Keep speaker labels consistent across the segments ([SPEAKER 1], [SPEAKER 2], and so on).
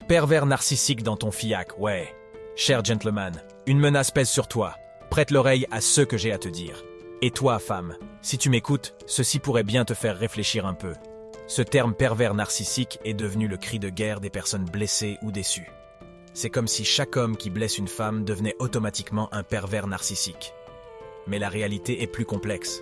[SPEAKER 1] Pervers narcissique dans ton fiac, ouais. Cher gentleman, une menace pèse sur toi. Prête l'oreille à ce que j'ai à te dire. Et toi, femme, si tu m'écoutes, ceci pourrait bien te faire réfléchir un peu. Ce terme pervers narcissique est devenu le cri de guerre des personnes blessées ou déçues. C'est comme si chaque homme qui blesse une femme devenait automatiquement un pervers narcissique. Mais la réalité est plus complexe.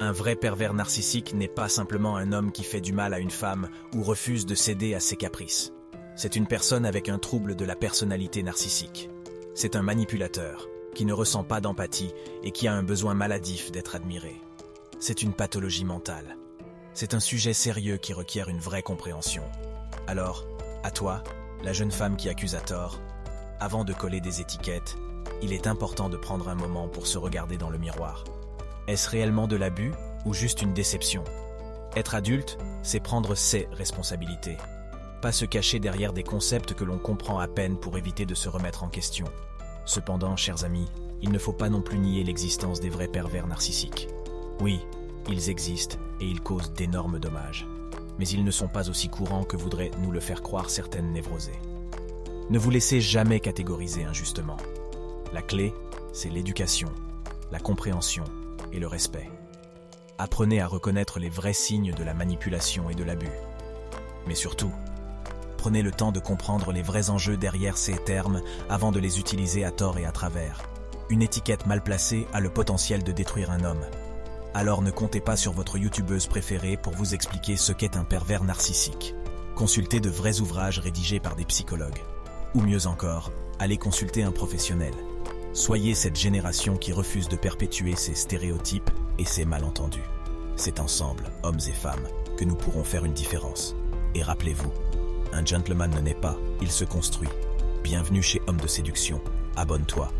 [SPEAKER 1] Un vrai pervers narcissique n'est pas simplement un homme qui fait du mal à une femme ou refuse de céder à ses caprices. C'est une personne avec un trouble de la personnalité narcissique. C'est un manipulateur qui ne ressent pas d'empathie et qui a un besoin maladif d'être admiré. C'est une pathologie mentale. C'est un sujet sérieux qui requiert une vraie compréhension. Alors, à toi, la jeune femme qui accuse à tort, avant de coller des étiquettes, il est important de prendre un moment pour se regarder dans le miroir. Est-ce réellement de l'abus ou juste une déception? Être adulte, c'est prendre ses responsabilités. Pas se cacher derrière des concepts que l'on comprend à peine pour éviter de se remettre en question. Cependant, chers amis, il ne faut pas non plus nier l'existence des vrais pervers narcissiques. Oui, ils existent et ils causent d'énormes dommages. Mais ils ne sont pas aussi courants que voudraient nous le faire croire certaines névrosées. Ne vous laissez jamais catégoriser injustement. La clé, c'est l'éducation, la compréhension et le respect. Apprenez à reconnaître les vrais signes de la manipulation et de l'abus. Mais surtout, prenez le temps de comprendre les vrais enjeux derrière ces termes avant de les utiliser à tort et à travers. Une étiquette mal placée a le potentiel de détruire un homme. Alors ne comptez pas sur votre youtubeuse préférée pour vous expliquer ce qu'est un pervers narcissique. Consultez de vrais ouvrages rédigés par des psychologues. Ou mieux encore, allez consulter un professionnel. Soyez cette génération qui refuse de perpétuer ces stéréotypes et ces malentendus. C'est ensemble, hommes et femmes, que nous pourrons faire une différence. Et rappelez-vous, un gentleman ne naît pas, il se construit. Bienvenue chez Homme de Séduction. Abonne-toi